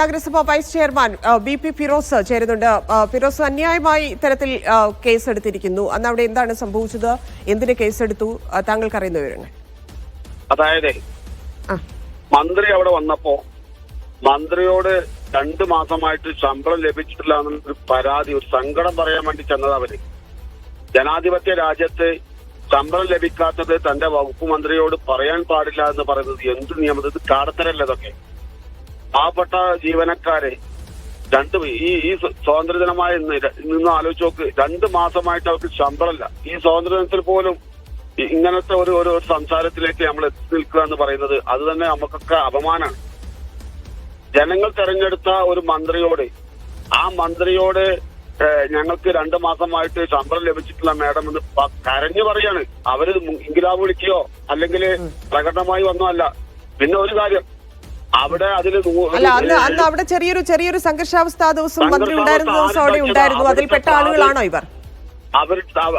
നഗരസഭ vice chairman BP Firoz ചേരുന്നുണ്ട്. ഫിറോസ്, അന്യായമായി ഇത്തരത്തിൽ കേസെടുത്തിരിക്കുന്നു. അന്ന് അവിടെ എന്താണ് സംഭവിച്ചത്? എന്തിന് കേസെടുത്തു? താങ്കൾക്ക് അറിയുന്ന വിവരങ്ങൾ. അതായത് മന്ത്രി അവിടെ വന്നപ്പോ മന്ത്രിയോട് 2 മാസമായിട്ട് ശമ്പളം ലഭിച്ചിട്ടില്ല എന്നൊരു പരാതി, ഒരു സങ്കടം പറയാൻ വേണ്ടി ചെന്നത് അവര്. ജനാധിപത്യ രാജ്യത്ത് ശമ്പളം ലഭിക്കാത്തത് തന്റെ വകുപ്പ് മന്ത്രിയോട് പറയാൻ പാടില്ല എന്ന് പറയുന്നത് എന്ത് നിയമം? ഇത് കാടത്തരല്ല. ഇതൊക്കെ പാവപ്പെട്ട ജീവനക്കാരെ ഈ സ്വാതന്ത്ര്യദിനമായ നിന്ന് ആലോചിച്ച് നോക്ക്. 2 മാസമായിട്ട് അവർക്ക് ശമ്പളമില്ല. ഈ സ്വാതന്ത്ര്യദിനത്തിൽ പോലും ഇങ്ങനത്തെ ഒരു സംസാരത്തിലേക്ക് നമ്മൾ എത്തി നിൽക്കുക എന്ന് പറയുന്നത് അത് തന്നെ നമുക്കൊക്കെ അപമാനമാണ്. ജനങ്ങൾ തെരഞ്ഞെടുത്ത ഒരു മന്ത്രിയോട് ആ മന്ത്രിയോട് ഞങ്ങൾക്ക് 2 മാസമായിട്ട് ശമ്പളം ലഭിച്ചിട്ടില്ല മാഡം എന്ന് കരഞ്ഞു പറയാണ്. അവര് ഇൻകിലാബ് വിളിക്കുകയോ അല്ലെങ്കിൽ പ്രകടനമായി വന്നോ അല്ല. പിന്നെ ഒരു കാര്യം, അവിടെ അന്ന് അവിടെ ചെറിയൊരു സംഘർഷാവസ്ഥ ആ ദിവസം മന്ത്രി ഉണ്ടായിരുന്ന ദിവസം അവിടെ ഉണ്ടായിരുന്നു. അതിൽപ്പെട്ട ആളുകളാണോ ഇവർ?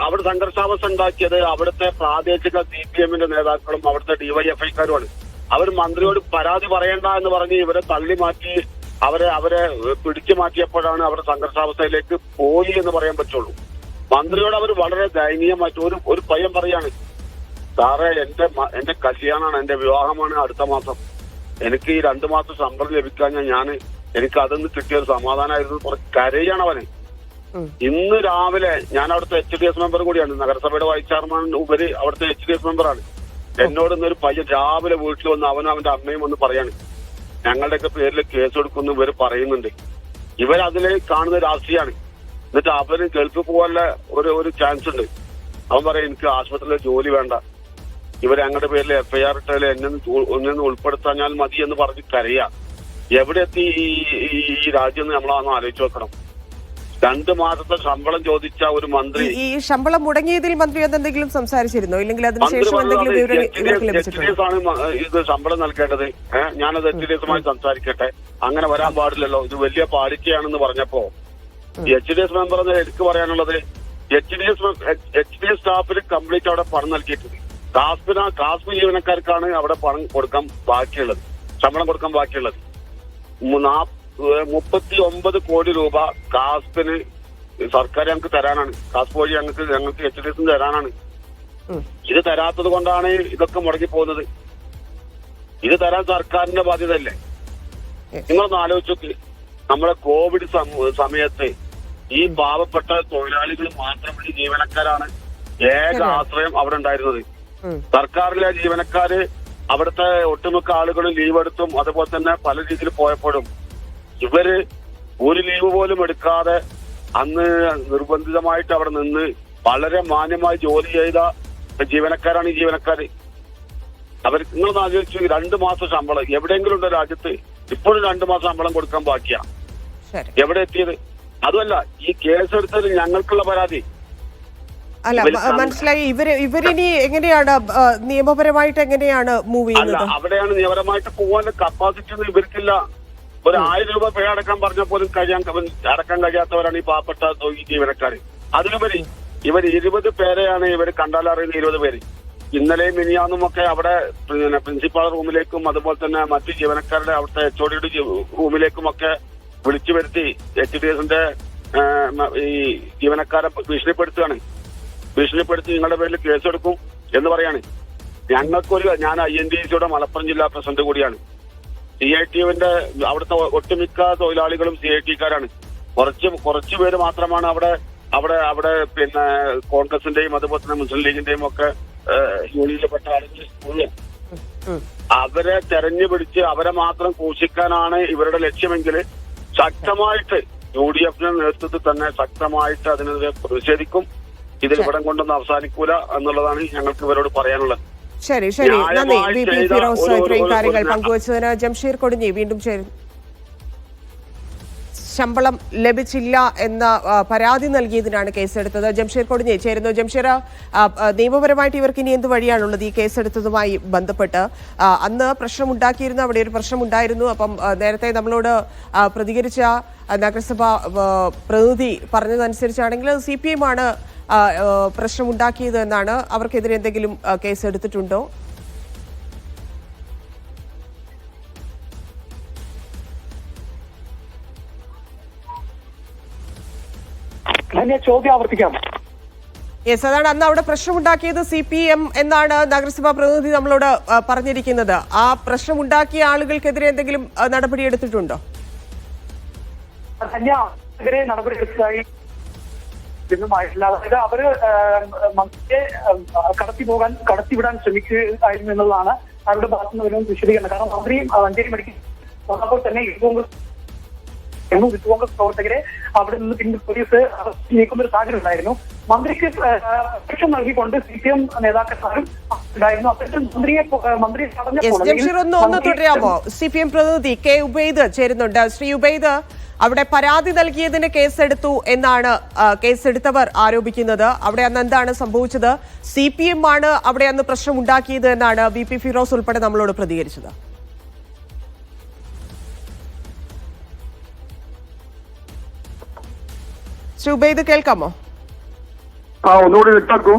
അവിടെ സംഘർഷാവസ്ഥ ഉണ്ടാക്കിയത് അവിടുത്തെ പ്രാദേശിക CPM-ന്റെ നേതാക്കളും അവിടുത്തെ DYFI-ക്കാരുമാണ്. അവർ മന്ത്രിയോട് പരാതി പറയണ്ട എന്ന് പറഞ്ഞ് ഇവരെ തള്ളി മാറ്റി അവരെ പിടിച്ചു മാറ്റിയപ്പോഴാണ് അവർ സംഘർഷാവസ്ഥയിലേക്ക് പോയി എന്ന് പറയാൻ പറ്റുള്ളൂ. മന്ത്രിയോട് അവർ വളരെ ദയനീയമായിട്ട് ഒരു പയ്യൻ പറയാണ്, സാറേ എന്റെ കല്യാണമാണ്, എന്റെ വിവാഹമാണ് അടുത്ത മാസം. എനിക്ക് ഈ 2 മാസം ശമ്പളം ലഭിക്കാൻ എനിക്ക് അതൊന്ന് കിട്ടിയ ഒരു സമാധാനമായിരുന്നു. കുറച്ച് കരയാണ് അവന്. ഇന്ന് രാവിലെ ഞാൻ അവിടുത്തെ HDS മെമ്പർ കൂടിയാണ്, നഗരസഭയുടെ വൈസ് ചെയർമാൻ ഉപരി അവിടുത്തെ HDS മെമ്പറാണ്. എന്നോട് ഇന്നൊരു പയ്യൻ രാവിലെ വീട്ടിൽ വന്ന് അവനും അവന്റെ അമ്മയും ഒന്ന് പറയാണ്, ഞങ്ങളുടെയൊക്കെ പേരിൽ കേസ് കൊടുക്കുന്നു ഇവർ പറയുന്നുണ്ട്. ഇവരതില് കാണുന്ന രാഷ്ട്രീയമാണ്. എന്നിട്ട് അവര് ഗൾഫിൽ പോകാനുള്ള ഒരു ചാൻസ് ഉണ്ട്. അവൻ പറയും എനിക്ക് ആശുപത്രിയിലെ ജോലി വേണ്ട, ഇവരെ ഞങ്ങളുടെ പേരിൽ FIR ഇട്ടാൽ ഒന്നൊന്ന് ഉൾപ്പെടുത്താഞ്ഞാൽ മതി എന്ന് പറഞ്ഞ് കരയാ. എവിടെ എത്തി ഈ രാജ്യം എന്ന് നമ്മളൊന്ന് ആലോചിച്ച് വെക്കണം. 2 മാസത്തെ ശമ്പളം ചോദിച്ച ഒരു മന്ത്രി, ഈ ശമ്പളം മുടങ്ങിയതിൽ മന്ത്രി എന്തെങ്കിലും സംസാരിച്ചിരുന്നോ? ഇല്ലെങ്കിൽ അതിനുശേഷം എന്തെങ്കിലും ആണ് ഇത് ശമ്പളം നൽകേണ്ടത്. ഞാനത് HDS-മായി സംസാരിക്കട്ടെ, അങ്ങനെ വരാൻ പാടില്ലല്ലോ, ഇത് വലിയ പാലിക്കയാണെന്ന് പറഞ്ഞപ്പോ HDS മെമ്പർ എന്ന് എനിക്ക് പറയാനുള്ളത്, HDS സ്റ്റാഫിന് കംപ്ലീറ്റ് അവിടെ പണം നൽകിയിട്ടുണ്ട്. കാസ്പ് ജീവനക്കാർക്കാണ് അവിടെ പണം കൊടുക്കാൻ ബാക്കിയുള്ളത്, ശമ്പളം കൊടുക്കാൻ ബാക്കിയുള്ളത്. 39 കോടി രൂപ കാസ്പിന് സർക്കാർ ഞങ്ങൾക്ക് തരാനാണ്. കാസ്പ് വഴി ഞങ്ങൾക്ക് HDS തരാനാണ്. ഇത് തരാത്തത് കൊണ്ടാണ് ഇതൊക്കെ മുടങ്ങി പോകുന്നത്. ഇത് തരാൻ സർക്കാരിന്റെ ബാധ്യതയല്ലേ? നിങ്ങളൊന്ന് ആലോചിച്ച്, നമ്മളെ കോവിഡ് സമയത്ത് ഈ പാവപ്പെട്ട തൊഴിലാളികൾ മാത്രമുള്ള ജീവനക്കാരാണ് ഏക ആശ്രയം അവിടെ ഉണ്ടായിരുന്നത്. സർക്കാരിലെ ജീവനക്കാര് അവിടുത്തെ ഒട്ടുമിക്ക ആളുകളും ലീവ് എടുത്തും അതുപോലെ തന്നെ പല രീതിയിൽ പോയപ്പോഴും ഇവര് ഒരു ലീവ് പോലും എടുക്കാതെ അന്ന് നിർബന്ധിതമായിട്ട് അവിടെ നിന്ന് വളരെ മാന്യമായി ജോലി ചെയ്ത ജീവനക്കാരാണ് ഈ ജീവനക്കാര്. അവർ നിങ്ങളൊന്ന് ആലോചിച്ചു, 2 മാസം ശമ്പളം എവിടെയെങ്കിലും ഉണ്ടോ രാജ്യത്ത്? ഇപ്പോഴും 2 മാസം ശമ്പളം കൊടുക്കാൻ ബാക്കിയാ. എവിടെ എത്തിയത്? അതുമല്ല, ഈ കേസെടുത്തത് ഞങ്ങൾക്കുള്ള പരാതി. അല്ല, മനസ്സിലായി. ഇവരിനി എങ്ങനെയാണ് നിയമപരമായിട്ട് എങ്ങനെയാണ് മൂവ് ചെയ്യുന്നത്? അവിടെയാണ് നിയമപരമായിട്ട് പോകാനുള്ള കപ്പാസിറ്റി ഒന്നും ഇവർക്കില്ല. ഒരു 1000 രൂപ പേ അടക്കാൻ പറഞ്ഞ പോലും അടക്കാൻ കഴിയാത്തവരാണ് ഈ പാവപ്പെട്ട ജീവനക്കാർ. അതിലുപരി ഇവർ 20 പേരെയാണ് ഇവർ കണ്ടാലറിയുന്ന 20 പേര്. ഇന്നലെയും മിനിയാന്നുമൊക്കെ അവിടെ പ്രിൻസിപ്പാൾ റൂമിലേക്കും അതുപോലെ തന്നെ മറ്റു ജീവനക്കാരുടെ അവിടുത്തെ HOD റൂമിലേക്കും ഒക്കെ വിളിച്ചു വരുത്തി HDS-ന്റെ ഈ ജീവനക്കാരെ ഭീഷണിപ്പെടുത്തി നിങ്ങളുടെ പേരിൽ കേസെടുക്കും എന്ന് പറയാണ്. ഞാൻ INTUC-യുടെ മലപ്പുറം ജില്ലാ പ്രസിഡന്റ് കൂടിയാണ്. CITU-വിന്റെ അവിടുത്തെ ഒട്ടുമിക്ക തൊഴിലാളികളും CIT-ക്കാരാണ്. കുറച്ചു പേര് മാത്രമാണ് അവിടെ പിന്നെ കോൺഗ്രസിന്റെയും അതുപോലെ തന്നെ മുസ്ലിം ലീഗിന്റെയും ഒക്കെ യൂണിയനിൽപ്പെട്ട ആളുകൾ. അവരെ തെരഞ്ഞുപിടിച്ച് അവരെ മാത്രം ക്രൂശിക്കാനാണ് ഇവരുടെ ലക്ഷ്യമെങ്കിൽ ശക്തമായിട്ട് UDF-ന്റെ നേതൃത്വത്തിൽ തന്നെ ശക്തമായിട്ട് അതിനെതിരെ പ്രതിഷേധിക്കും. ഇതിൽ ഇവിടം കൊണ്ടൊന്നും അവസാനിക്കൂല എന്നുള്ളതാണ് ഞങ്ങൾക്ക് ഇവരോട് പറയാനുള്ളത്. ശരി, നന്ദി BP ഫിറോസ് ഇത്രയും കാര്യങ്ങൾ പങ്കുവച്ചതിന്. ജംഷീർ കൊടിഞ്ഞി വീണ്ടും ചേരുന്നു. ശമ്പളം ലഭിച്ചില്ല എന്ന പരാതി നൽകിയതിനാണ് കേസെടുത്തത്. ജംഷീർ കൊടിഞ്ഞി ചേരുന്നു. ജംഷീർ, നിയമപരമായിട്ട് ഇവർക്ക് ഇനി എന്ത് വഴിയാണുള്ളത് ഈ കേസെടുത്തതുമായി ബന്ധപ്പെട്ട്? അന്ന് പ്രശ്നമുണ്ടാക്കിയിരുന്നു, അവിടെ ഒരു പ്രശ്നമുണ്ടായിരുന്നു. അപ്പം നേരത്തെ നമ്മളോട് പ്രതികരിച്ച നഗരസഭ പ്രതിനിധി പറഞ്ഞതനുസരിച്ചാണെങ്കിൽ CPM ആണ് പ്രശ്നമുണ്ടാക്കിയത് എന്നാണ്. അവർക്കെതിരെ എന്തെങ്കിലും കേസെടുത്തിട്ടുണ്ടോ? ചോദ്യം ആവർത്തിക്കാം. യെസ്, അതാണ് അന്ന് അവിടെ പ്രശ്നമുണ്ടാക്കിയത് CPM എന്നാണ് നഗരസഭാ പ്രതിനിധി നമ്മളോട് പറഞ്ഞിരിക്കുന്നത്. ആ പ്രശ്നമുണ്ടാക്കിയ ആളുകൾക്കെതിരെ എന്തെങ്കിലും നടപടി എടുത്തിട്ടുണ്ടോ? ധന്യരെ നടപടി എടുത്തതായി ആയിട്ടില്ല. അതായത് അവര് മന്ത്രിയെ കടത്തിവിടാൻ ശ്രമിക്കുകയായിരുന്നു എന്നുള്ളതാണ് അവരുടെ ഭാഗത്തു നിന്ന് വരുന്ന വിശദീകരണം. കാരണം മന്ത്രി മഞ്ചേരി മെഡിക്കൽ വന്നപ്പോൾ തന്നെ യൂത്ത് കോൺഗ്രസ് പ്രവർത്തകരെ അവിടെ നിന്ന് പിന്നീട് പോലീസ് നീക്കുന്ന ഒരു സാഹചര്യം ഉണ്ടായിരുന്നു. മന്ത്രിക്ക് പ്രൊട്ടക്ഷൻ നൽകിക്കൊണ്ട് CPM നേതാക്കന്മാരും ഉണ്ടായിരുന്നു. അത്തരത്തിൽ മന്ത്രിയെ ഒന്ന് തുടരാമോ? CPM പ്രതിനിധി K. ഉബൈദ് ചേരുന്നുണ്ട്. ശ്രീ ഉബൈദ്, അവിടെ പരാതി നൽകിയതിന് കേസെടുത്തു എന്നാണ് കേസെടുത്തവർ ആരോപിക്കുന്നത്. അവിടെ അന്ന് എന്താണ് സംഭവിച്ചത്? CPM ആണ് അവിടെ അന്ന് പ്രശ്നം ഉണ്ടാക്കിയത് എന്നാണ് VP ഫിറോസ് ഉൾപ്പെടെ നമ്മളോട് പ്രതികരിച്ചത്. ശ്രീ ഉബൈദ്, കേൾക്കാമോ? ഒന്നുകൂടി വ്യക്തമാക്കൂ.